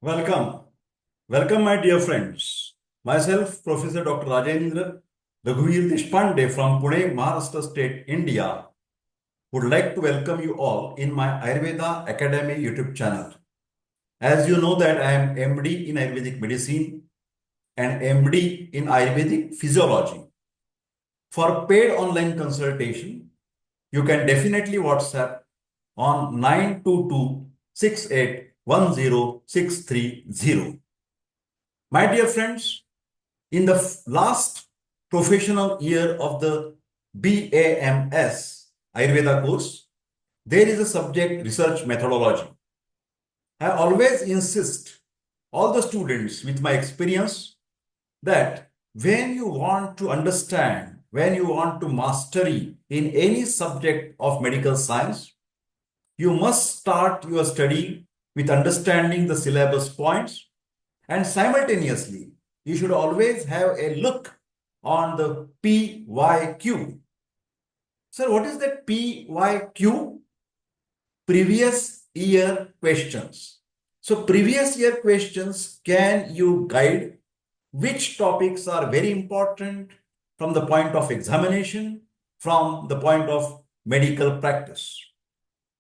Welcome. Welcome, my dear friends. Myself, Professor Dr. Rajendra Raghuvir Deshpande from Pune, Maharashtra State, India, would like to welcome you all in my Ayurveda Academy YouTube channel. As you know that I am MD in Ayurvedic medicine and MD in Ayurvedic physiology. For paid online consultation, you can definitely WhatsApp on 922-6810-630. My dear friends, in the last professional year of the BAMS Ayurveda course, there is a subject research methodology. I always insist all the students with my experience that when you want to understand, when you want to mastery in any subject of medical science, you must start your study with understanding the syllabus points, and simultaneously you should always have a look on the PYQ. Sir, what is that PYQ? Previous year questions. So previous year questions, can you guide which topics are very important from the point of examination, from the point of medical practice?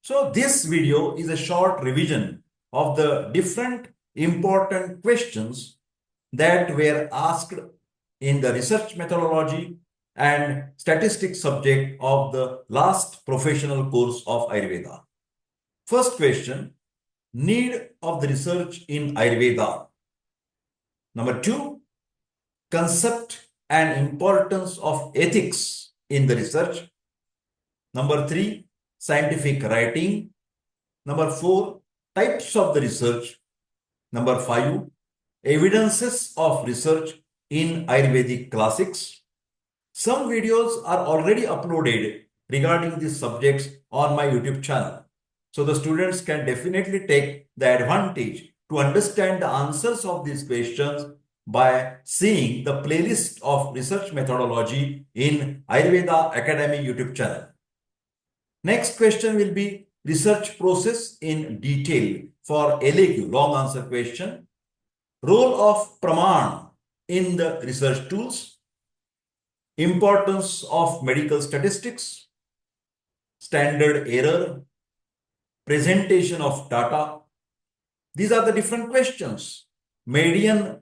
So this video is a short revision of the different important questions that were asked in the research methodology and statistics subject of the last professional course of Ayurveda. First question, need of the research in Ayurveda. Number two, concept and importance of ethics in the research. Number three, scientific writing. Number four, types of the research. Number five, evidences of research in Ayurvedic classics. Some videos are already uploaded regarding these subjects on my YouTube channel. So the students can definitely take the advantage to understand the answers of these questions by seeing the playlist of research methodology in Ayurveda Academy YouTube channel. Next question will be research process in detail for LAQ, long answer question. Role of Praman in the research tools. Importance of medical statistics. Standard error. Presentation of data. These are the different questions. Median,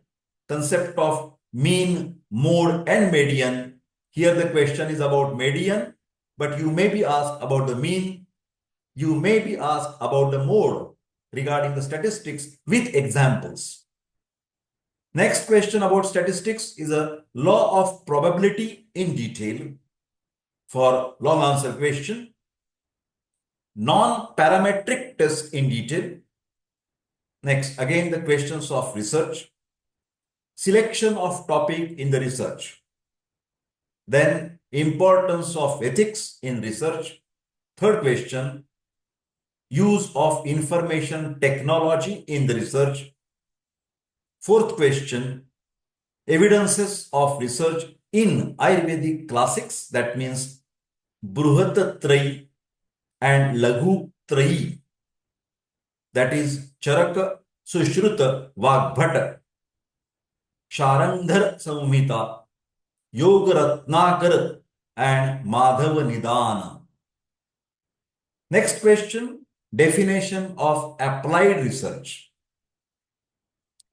concept of mean, mode and median. Here the question is about median, but you may be asked about the mean. You may be asked about the mode regarding the statistics with examples. Next question about statistics is a law of probability in detail for long answer question. Non-parametric test in detail. Next, again, the questions of research. Selection of topic in the research. Then, importance of ethics in research. Third question, use of information technology in the research. Fourth question, evidences of research in Ayurvedic classics, that means Bruhatatrayi and Laghutrayi, that is Charaka, Sushruta, Vagbhata, Sharandhar Samhita, Yoga Ratnakar and Madhava Nidana. Next question, definition of applied research.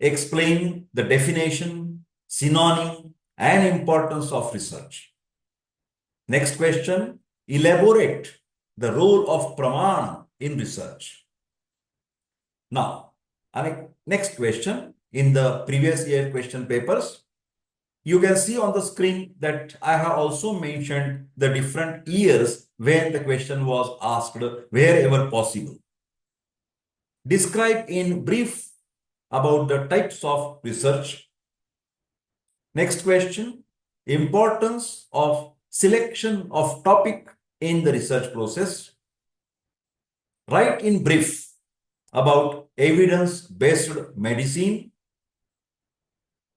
Explain the definition, synonym and importance of research. Next question, elaborate the role of Pramana in research. Now, next question, in the previous year question papers, you can see on the screen that I have also mentioned the different years when the question was asked wherever possible. Describe in brief about the types of research. Next question, importance of selection of topic in the research process. Write in brief about evidence-based medicine.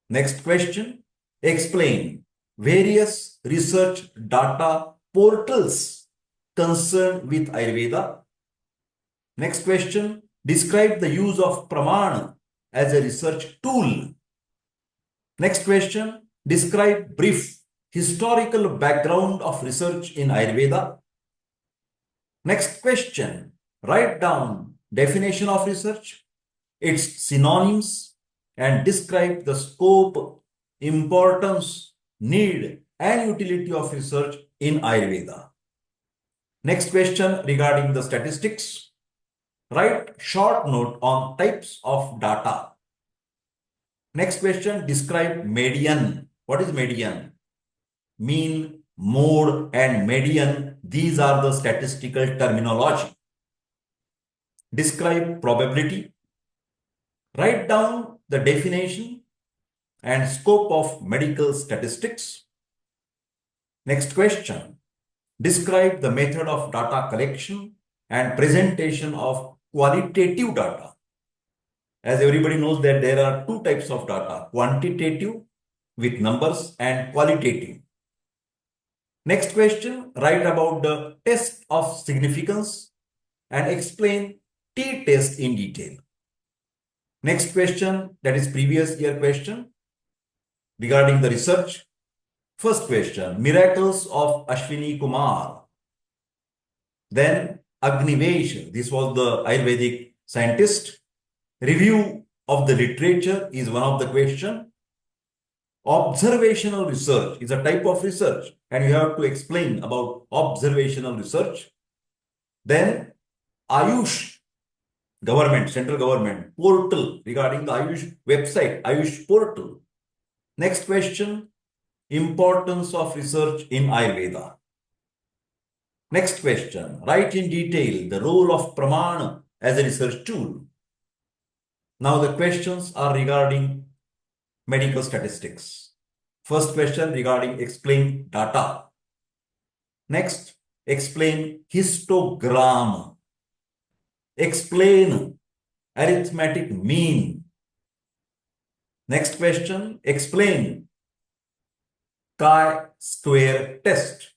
Next question, explain various research data portals concerned with Ayurveda. Next question, describe the use of Pramana as a research tool. Next question, describe brief historical background of research in Ayurveda. Next question, write down definition of research, its synonyms, and describe the scope, importance, need, and utility of research in Ayurveda. Next question regarding the statistics. Write short note on types of data. Next question, describe median. What is median? Mean, mode, and median. These are the statistical terminology. Describe probability. Write down the definition and scope of medical statistics. Next question, describe the method of data collection and presentation of qualitative data. As everybody knows that there are two types of data, quantitative with numbers and qualitative. Next question, write about the test of significance and explain t-test in detail. Next question, that is previous year question regarding the research. First question, miracles of Ashwini Kumar. Then Agnivesh, this was the Ayurvedic scientist. Review of the literature is one of the question. Observational research is a type of research and you have to explain about observational research. Then Ayush government, central government portal regarding the Ayush website, Ayush portal. Next question, importance of research in Ayurveda. Next question, write in detail the role of Pramana as a research tool. Now the questions are regarding medical statistics. First question regarding explain data. Next, explain histogram. Explain arithmetic mean. Next question, explain chi-square test.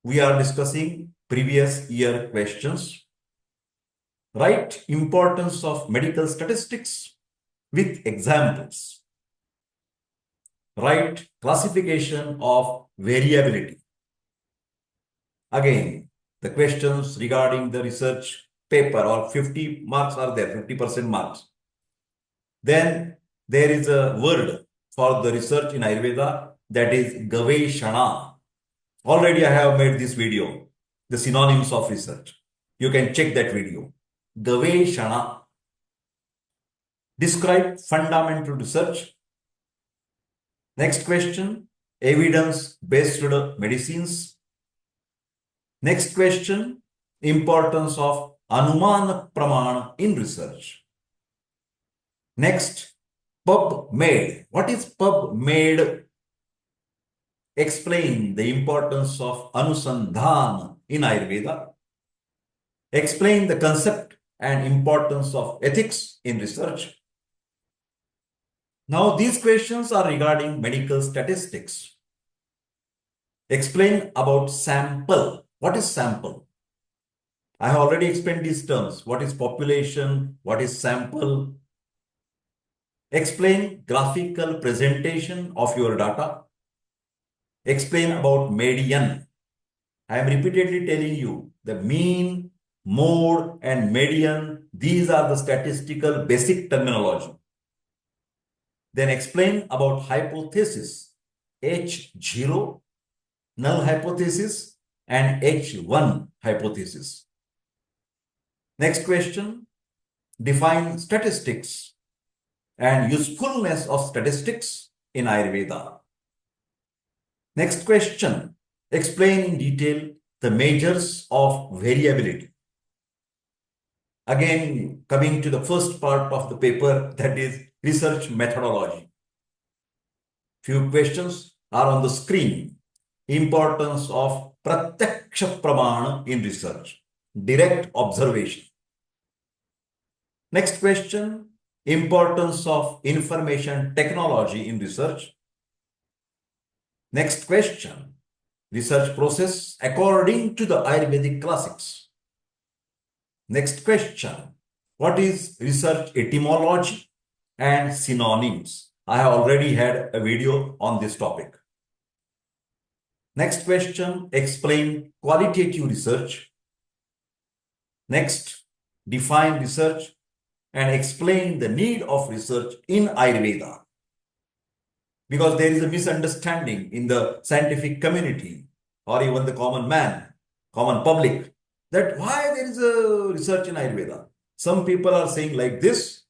We are discussing previous year questions. Write importance of medical statistics with examples. Write classification of variability. Again, the questions regarding the research paper or 50 marks are there, 50% marks. Then there is a word for the research in Ayurveda, that is Gaveshana. Already I have made this video, the synonyms of research. You can check that video. Gaveshana. Describe fundamental research. Next question, evidence-based medicines. Next question, importance of Anuman Pramana in research. Next, PubMed. What is PubMed? Explain the importance of Anusandhan in Ayurveda. Explain the concept and importance of ethics in research. Now these questions are regarding medical statistics. Explain about sample. What is sample? I have already explained these terms. What is population? What is sample? Explain graphical presentation of your data. Explain about median. I am repeatedly telling you the mean, mode, and median. These are the statistical basic terminology. Then explain about hypothesis, H0, null hypothesis, and H1 hypothesis. Next question, define statistics and usefulness of statistics in Ayurveda. Next question, explain in detail the measures of variability. Again, coming to the first part of the paper, that is research methodology. Few questions are on the screen. Importance of Pratyaksha Pramana in research, direct observation. Next question, importance of information technology in research. Next question, research process according to the Ayurvedic classics. Next question, what is research etymology and synonyms. I have already had a video on this topic. Next question, explain qualitative research. Next, define research and explain the need of research in Ayurveda. Because there is a misunderstanding in the scientific community or even the common man, common public, that why there is a research in Ayurveda. Some people are saying like this,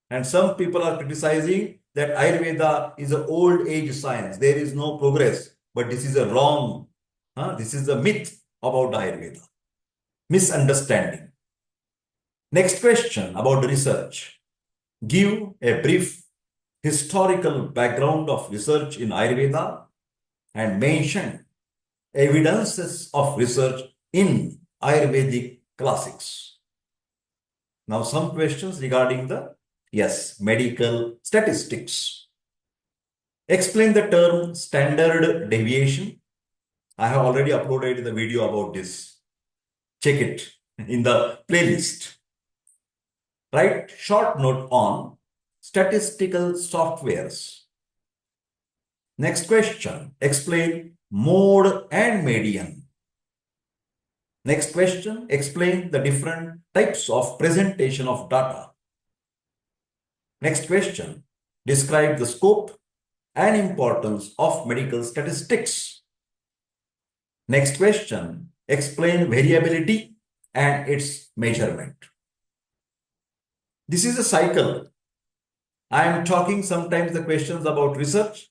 and some people are criticizing that Ayurveda is an old age science. There is no progress. But this is a wrong, this is a myth about Ayurveda. Misunderstanding. Next question about research. Give a brief historical background of research in Ayurveda and mention evidences of research in Ayurvedic classics. Now some questions regarding the, medical statistics. Explain the term standard deviation. I have already uploaded the video about this. Check it in the playlist. Write short note on statistical softwares. Next question, explain mode and median. Next question, explain the different types of presentation of data. Next question, describe the scope and importance of medical statistics. Next question, explain variability and its measurement. This is a cycle. I am talking sometimes the questions about research,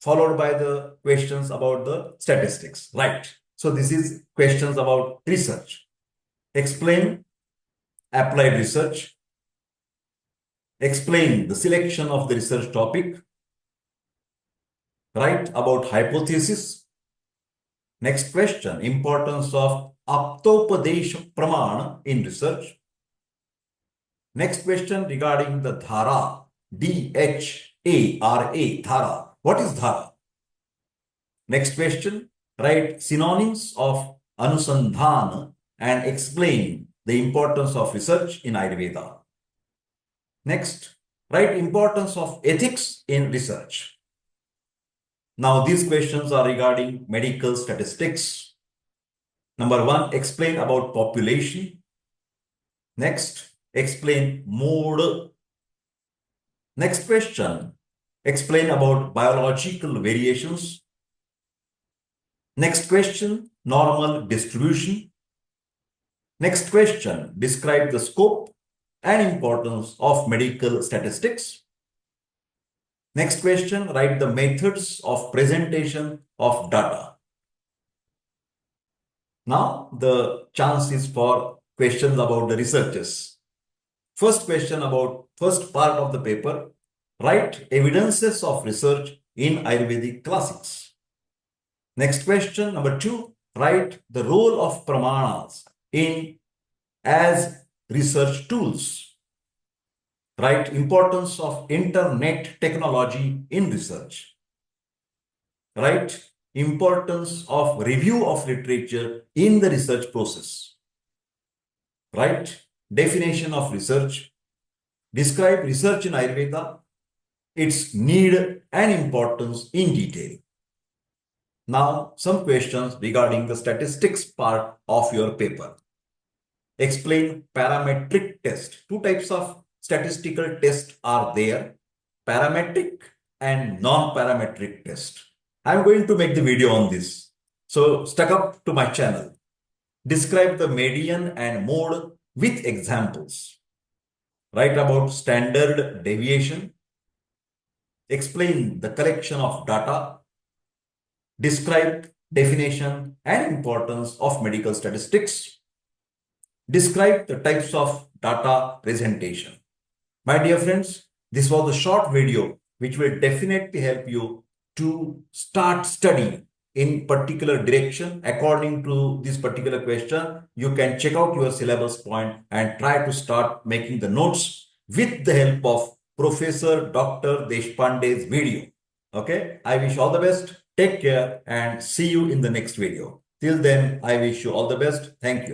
followed by the questions about the statistics, right? So this is questions about research. Explain applied research. Explain the selection of the research topic. Write about hypothesis. Next question, importance of Aptopadesh Pramana in research. Next question regarding the Dhara, D-H-A-R-A, Dhara. What is Dhara? Next question, write synonyms of Anusandhana and explain the importance of research in Ayurveda. Next, write importance of ethics in research. Now these questions are regarding medical statistics. Number 1, explain about population. Next, explain mode. Next question, explain about biological variations. Next question, normal distribution. Next question, describe the scope and importance of medical statistics. Next question, write the methods of presentation of data. Now the chance is for questions about the researches. First question about first part of the paper, write evidences of research in Ayurvedic classics. Next question, number 2, write the role of pramanas in as research tools. Write importance of internet technology in research. Write importance of review of literature in the research process. Write definition of research. Describe research in Ayurveda, its need and importance in detail. Now, some questions regarding the statistics part of your paper. Explain parametric test. 2 types of statistical tests are there, parametric and non-parametric test. I'm going to make the video on this. So, stuck up to my channel. Describe the median and mode with examples. Write about standard deviation. Explain the collection of data. Describe definition and importance of medical statistics. Describe the types of data presentation. My dear friends, this was a short video which will definitely help you to start studying in particular direction according to this particular question. You can check out your syllabus point and try to start making the notes with the help of Professor Dr. Deshpande's video. Okay, I wish all the best. Take care and see you in the next video. Till then, I wish you all the best. Thank you.